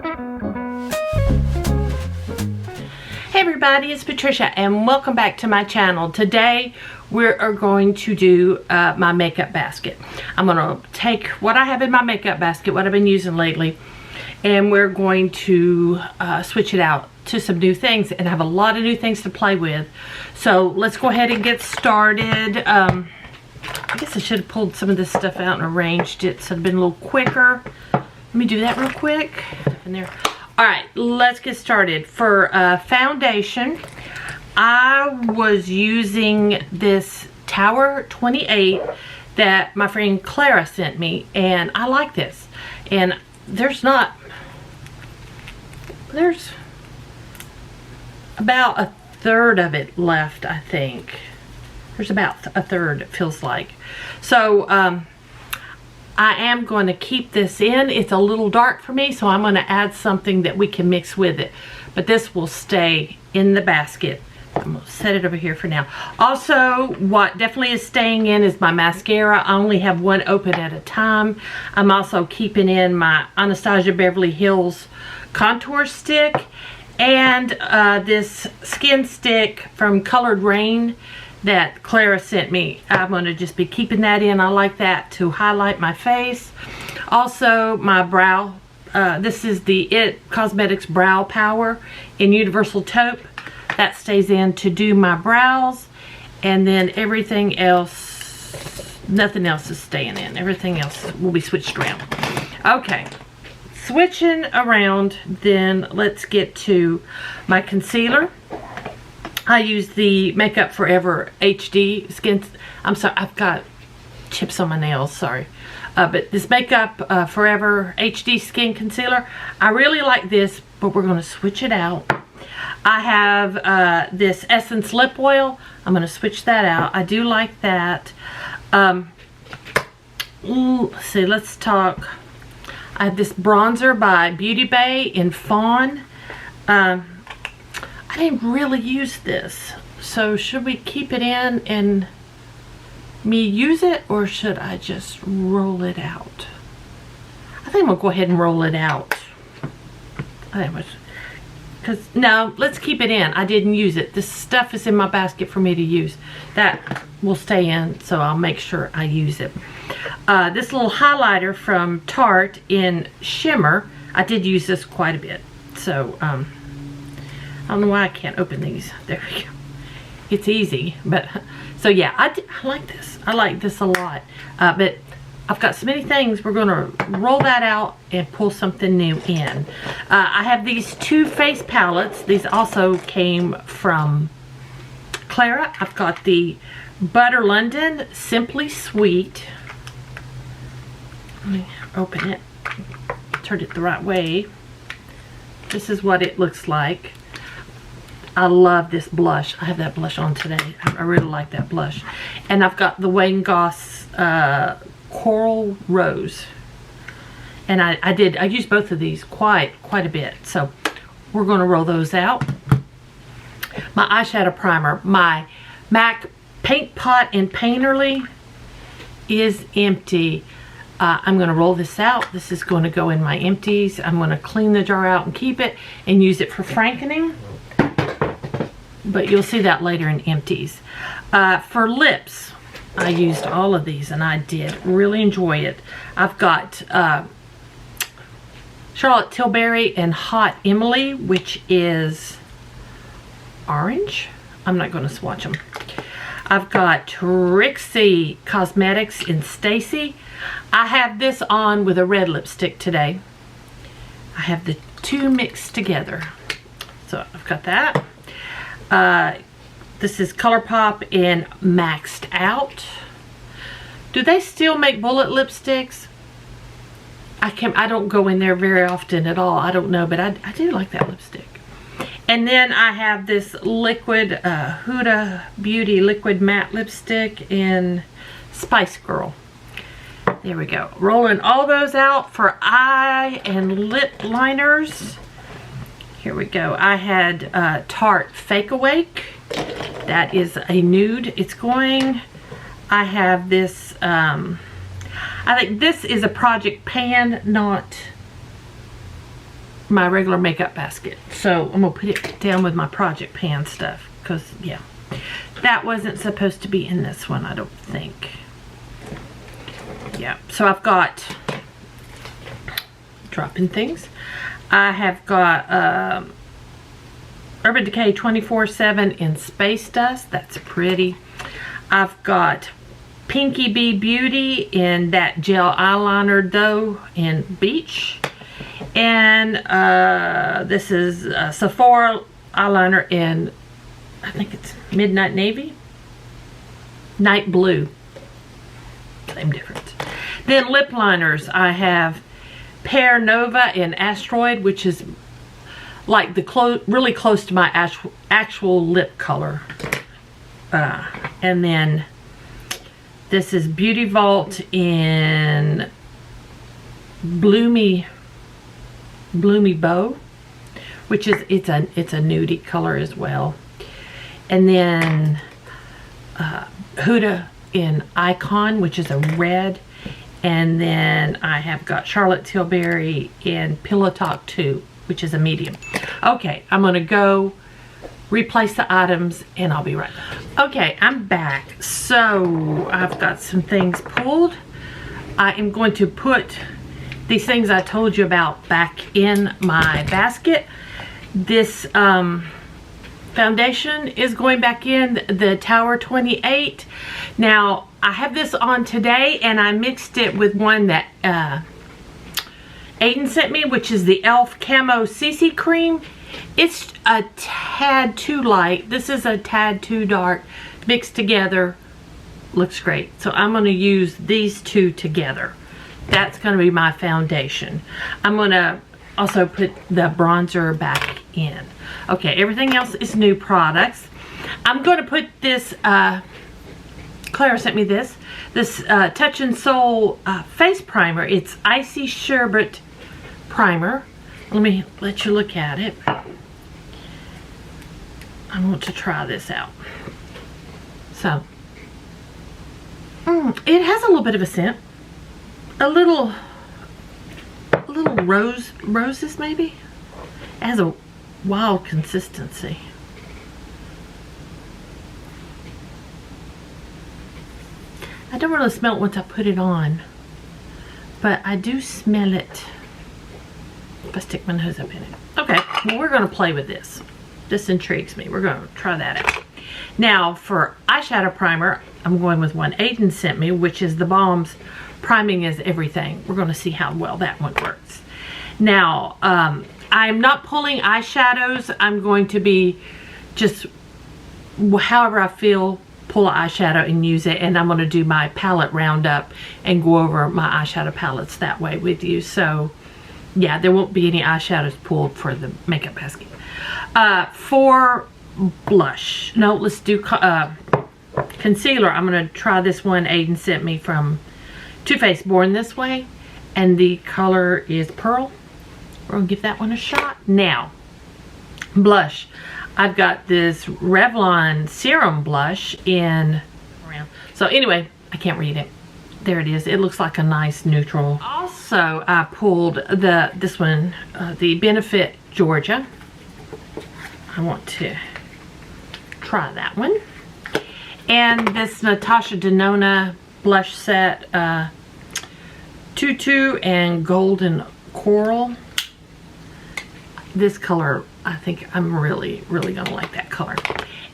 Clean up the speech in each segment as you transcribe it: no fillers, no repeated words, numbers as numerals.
Hey everybody, it's Patricia and welcome back to my channel. Today we are going to do my makeup basket. I'm going to take what I have in my makeup basket, what I've been using lately, and we're going to switch it out to some new things, and I have a lot of new things to play with. So let's go ahead and get started. I guess I should have pulled some of this stuff out and arranged it so it'd been a little quicker. Let me do that real quick. In there. Alright, let's get started. For foundation, I was using this Tower 28 that my friend Clara sent me, and I like this. And there's about a third of it left, I think. There's about a third, it feels like. So, I am going to keep this in. It's a little dark for me, so I'm going to add something that we can mix with it. But this will stay in the basket. I'm going to set it over here for now. Also, what definitely is staying in is my mascara. I only have one open at a time. I'm also keeping in my Anastasia Beverly Hills contour stick and this skin stick from Colored Rain that Clara sent me. I'm going to just be keeping that in. I like that to highlight my face. Also, my brow. This is the IT Cosmetics Brow Power in Universal Taupe. That stays in to do my brows. And then everything else, nothing else is staying in. Everything else will be switched around. Okay. Switching around, then let's get to my concealer. I use the Makeup Forever HD skin. I'm sorry, I've got chips on my nails, sorry. But this Makeup Forever HD skin concealer, I really like this, but we're going to switch it out. I have this Essence lip oil. I'm going to switch that out. I do like that. Let's see, let's talk. I have this bronzer by Beauty Bay in Fawn. I didn't really use this, so should we keep it in and me use it, or should I just roll it out? I think we'll go ahead and roll it out. No, let's keep it in. I didn't use it. This stuff is in my basket for me to use. That will stay in, so I'll make sure I use it. This little highlighter from Tarte in Shimmer. I did use this quite a bit, so I don't know why I can't open these. There we go. It's easy, but so yeah, I like this. I like this a lot. But I've got so many things. We're going to roll that out and pull something new in. I have these two face palettes. These also came from Clara. I've got the Butter London Simply Sweet. Let me open it. Turn it the right way. This is what it looks like. I love this blush. I have that blush on today. I really like that blush. And I've got the Wayne Goss Coral Rose. And I used both of these quite a bit. So we're going to roll those out. My eyeshadow primer. My MAC Paint Pot in Painterly is empty. I'm going to roll this out. This is going to go in my empties. I'm going to clean the jar out and keep it and use it for frankening. But you'll see that later in empties. For lips, I used all of these and I did really enjoy it. I've got Charlotte Tilbury and Hot Emily, which is orange. I'm not going to swatch them. I've got Trixie Cosmetics in Stacy. I have this on with a red lipstick today. I have the two mixed together. So I've got that. This is ColourPop in Maxed Out. Do they still make bullet lipsticks? I don't go in there very often at all. I don't know, but I do like that lipstick. And then I have this liquid Huda Beauty liquid matte lipstick in Spice Girl. There we go. Rolling all those out for eye and lip liners. Here we go. I had Tarte Fake Awake. That is a nude. It's going. I have this. I think this is a Project Pan, not my regular makeup basket. So I'm going to put it down with my project pan stuff. Because, yeah, that wasn't supposed to be in this one, I don't think. Yeah, so I've got, dropping things. I have got Urban Decay 24/7 in Space Dust. That's pretty. I've got Pinky Bee Beauty in that gel eyeliner though in Beach. And this is Sephora eyeliner in, I think it's Midnight Navy? Night Blue. Same difference. Then lip liners. I have Pear Nova in Asteroid, which is like the really close to my actual lip color. And then this is Beauty Vault in Bloomy Bow, which is it's a nudie color as well. And then Huda in Icon, which is a red. And then I have got Charlotte Tilbury in Pillow Talk 2, which is a medium. Okay, I'm going to go replace the items and I'll be right back. Okay, I'm back. So I've got some things pulled. I am going to put these things I told you about back in my basket. This foundation is going back in, the Tower 28. Now, I have this on today and I mixed it with one that Aiden sent me, which is the e.l.f. Camo CC Cream. It's a tad too light. This is a tad too dark. Mixed together, looks great. So I'm going to use these two together. That's going to be my foundation. I'm going to also put the bronzer back in. Okay, everything else is new products. I'm going to put this, Claire sent me this Touch and Soul face primer. It's Icy Sherbet primer. Let me let you look at it. I want to try this out. So, it has a little bit of a scent. A little roses maybe. It has a wild consistency. I don't really smell it once I put it on, but I do smell it if I stick my nose up in it. Okay, well, we're going to play with this. This intrigues me. We're going to try that out. Now, for eyeshadow primer, I'm going with one Aiden sent me, which is the Balm's Priming is Everything. We're going to see how well that one works. Now, I'm not pulling eyeshadows. I'm going to be just however I feel, pull an eyeshadow and use it. And I'm going to do my palette roundup and go over my eyeshadow palettes that way with you. So, yeah, there won't be any eyeshadows pulled for the makeup basket. For blush, no, let's do concealer. I'm going to try this one Aiden sent me from Too Faced Born This Way, and the color is Pearl. We're going to give that one a shot. Now, blush. I've got this Revlon Serum Blush in, so anyway, I can't read it. There it is. It looks like a nice neutral. Also, I pulled this one, the Benefit Georgia. I want to try that one. And this Natasha Denona blush set, Tutu and Golden Coral. This color, I think I'm really, really gonna like that color.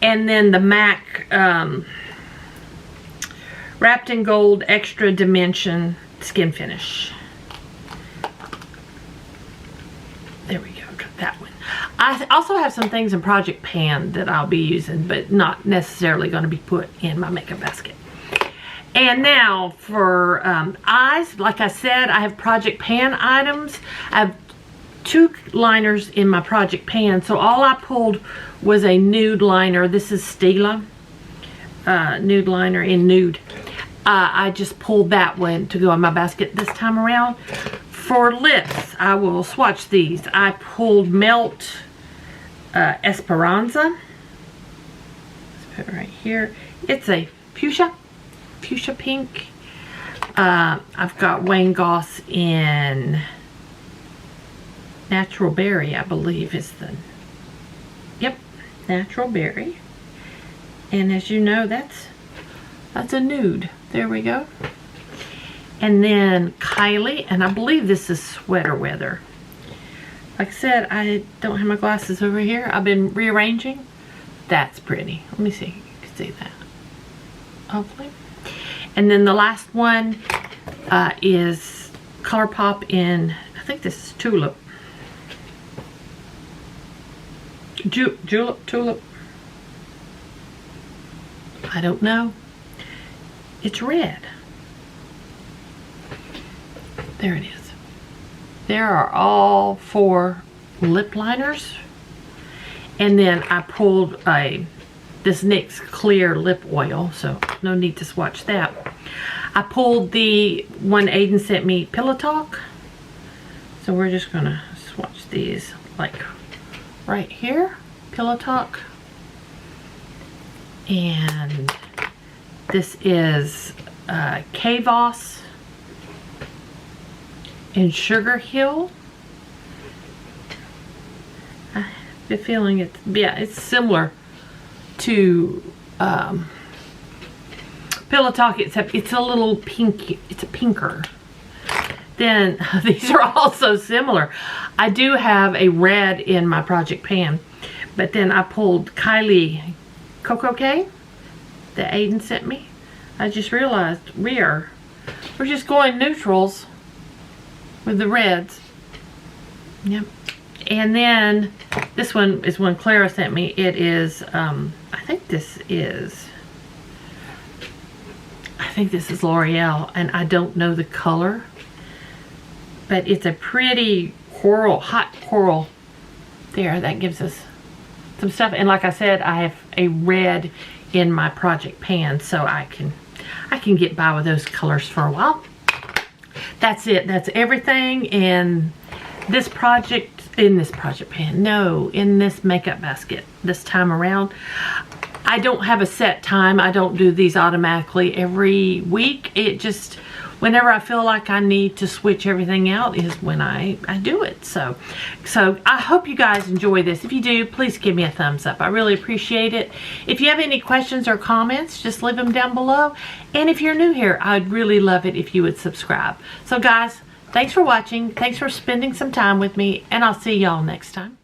And then the MAC Wrapped in Gold Extra Dimension Skin Finish. There we go, that one. I also have some things in Project Pan that I'll be using, but not necessarily going to be put in my makeup basket. And now for eyes, like I said, I have Project Pan items. I have 2 liners in my Project Pan, so all I pulled was a nude liner. This is Stila nude liner in nude. I just pulled that one to go in my basket this time around. For lips, I will swatch these. I pulled Melt Esperanza. Let's put it right here. It's a fuchsia pink. I've got Wayne Goss in Natural Berry, I believe is the, yep, Natural Berry. And as you know, that's a nude. There we go. And then Kylie, and I believe this is Sweater Weather. Like I said, I don't have my glasses over here. I've been rearranging. That's pretty. Let me see. You can see that. Hopefully. And then the last one is ColourPop in, I think this is Tulip. Tulip. I don't know. It's red. There it is. There are all 4 lip liners. And then I pulled this NYX clear lip oil, so no need to swatch that. I pulled the one Aiden sent me, Pillow Talk. So we're just gonna swatch these like right here, Pillow Talk. And this is K-Voss in Sugar Hill. I have a feeling it's, yeah, it's similar to Pillow Talk, except it's a little pinky, it's a pinker. Then these are also similar. I do have a red in my project pan, but then I pulled Kylie Cocoa K that Aiden sent me. I just realized we're just going neutrals with the reds. Yep. And then this one is one Clara sent me. It is I think this is L'Oreal, and I don't know the color, but it's a pretty coral, hot coral. There, that gives us some stuff. And like I said, I have a red in my project pan, so I can get by with those colors for a while. That's it. That's everything in this project, in this project pan. No, in this makeup basket this time around. I don't have a set time. I don't do these automatically every week. It just, whenever I feel like I need to switch everything out is when I do it. So I hope you guys enjoy this. If you do, please give me a thumbs up. I really appreciate it. If you have any questions or comments, just leave them down below. And if you're new here, I'd really love it if you would subscribe. So guys, thanks for watching. Thanks for spending some time with me, and I'll see y'all next time.